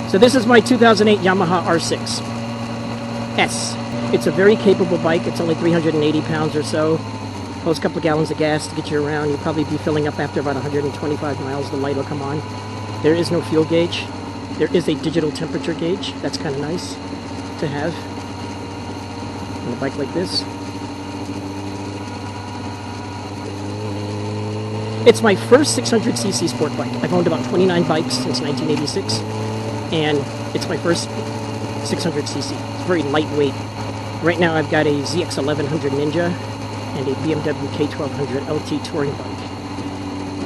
So this is my 2008 Yamaha R6S. It's a very capable bike. It's only 380 pounds or so. Pulls a couple of gallons of gas to get you around. You'll probably be filling up after about 125 miles. The light will come on. There is no fuel gauge. There is a digital temperature gauge. That's kind of nice to have on a bike like this. It's my first 600cc sport bike. I've owned about 29 bikes since 1986, and it's my first 600cc. It's very lightweight. Right now I've got a ZX1100 Ninja and a BMW K1200 LT touring bike.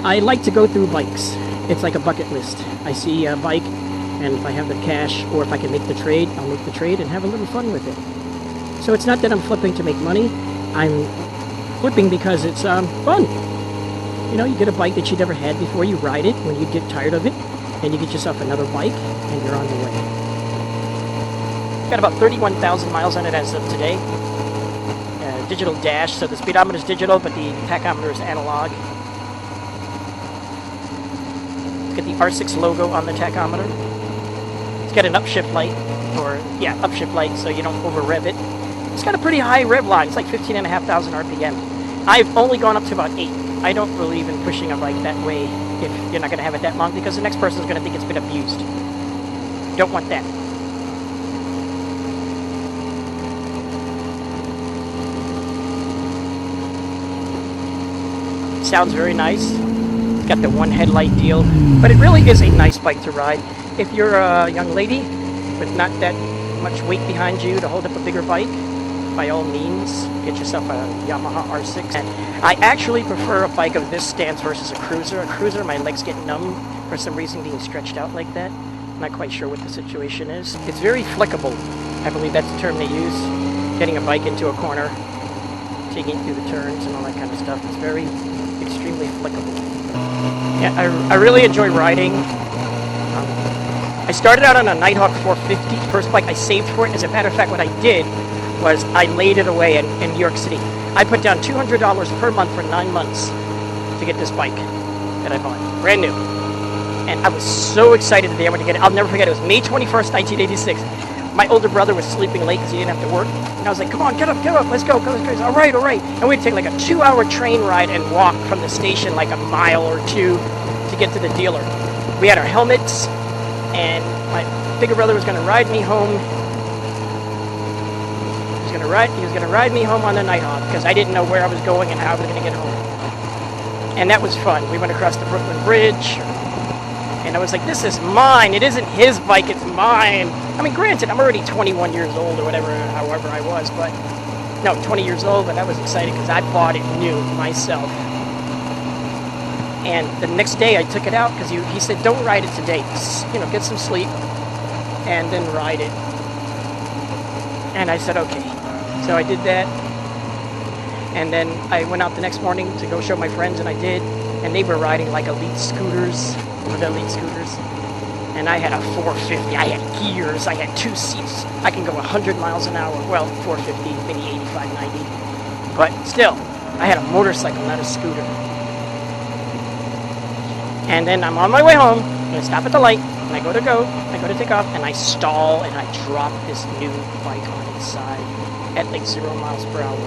I like to go through bikes. It's like a bucket list. I see a bike, and if I have the cash or if I can make the trade, I'll make the trade and have a little fun with it. So it's not that I'm flipping to make money. I'm flipping because it's fun. You know, you get a bike that you never had before, you ride it when you get tired of it, and you get yourself another bike, and you're on the way. Got about 31,000 miles on it as of today. Digital dash, so the speedometer is digital, but the tachometer is analog. Get the R6 logo on the tachometer. It's got an upshift light, upshift light, so you don't over rev it. It's got a pretty high rev line. It's like 15,500 RPM. I've only gone up to about 8. I don't believe in pushing a bike that way if you're not going to have it that long, because the next person is going to think it's been abused. Don't want that. Sounds very nice. It's got the one headlight deal, but it really is a nice bike to ride. If you're a young lady with not that much weight behind you to hold up a bigger bike, by all means, get yourself a Yamaha R6. And I actually prefer a bike of this stance versus a cruiser. A cruiser, my legs get numb for some reason being stretched out like that. I'm not quite sure what the situation is. It's very flickable. I believe that's the term they use. Getting a bike into a corner, taking it through the turns and all that kind of stuff. It's very, extremely flickable. Yeah, I really enjoy riding. I started out on a Nighthawk 450, first bike I saved for it. As a matter of fact, what I did was I laid it away in New York City. I put down $200 per month for 9 months to get this bike that I bought, brand new. And I was so excited the day I went to get it. I'll never forget, it was May 21st, 1986. My older brother was sleeping late because he didn't have to work. And I was like, come on, get up, let's go. All right. And we'd take like a 2-hour train ride and walk from the station like a mile or two to get to the dealer. We had our helmets, and my bigger brother was gonna ride me home. He was gonna ride me home on the Nighthawk because I didn't know where I was going and how I was gonna get home. And that was fun. We went across the Brooklyn Bridge, and I was like, this is mine. It isn't his bike, it's mine. I mean, granted, I'm already 21 years old or whatever, however I was, but no, 20 years old, but I was excited because I bought it new myself. And the next day I took it out because he said, don't ride it today. You know, get some sleep and then ride it. And I said, okay. So I did that, and then I went out the next morning to go show my friends, and I did, and they were riding like elite scooters, and I had a 450, I had gears, I had 2 seats, I can go 100 miles an hour, well, 450, maybe 85, 90, but still, I had a motorcycle, not a scooter. And then I'm on my way home, and I stop at the light, and I go to take off, and I stall, and I drop this new bike on its side at like 0 miles per hour.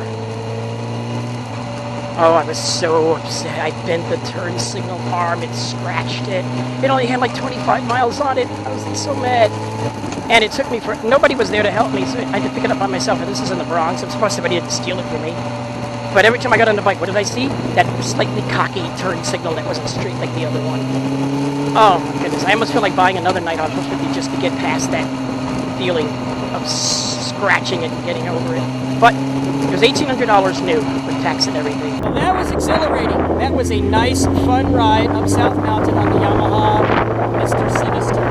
Oh, I was so upset. I bent the turn signal arm, it scratched it. It only had like 25 miles on it. I was so mad. And it took me nobody was there to help me, so I had to pick it up by myself. And this is in the Bronx. I'm supposed somebody had to steal it from me. But every time I got on the bike, what did I see? That slightly cocky turn signal that wasn't straight like the other one. Oh my goodness, I almost feel like buying another Nighthawk 450 just to get past that feeling of scratching it and getting over it. But it was $1,800 new with tax and everything. Well, that was exhilarating. That was a nice, fun ride up South Mountain on the Yamaha Mr. Sinister.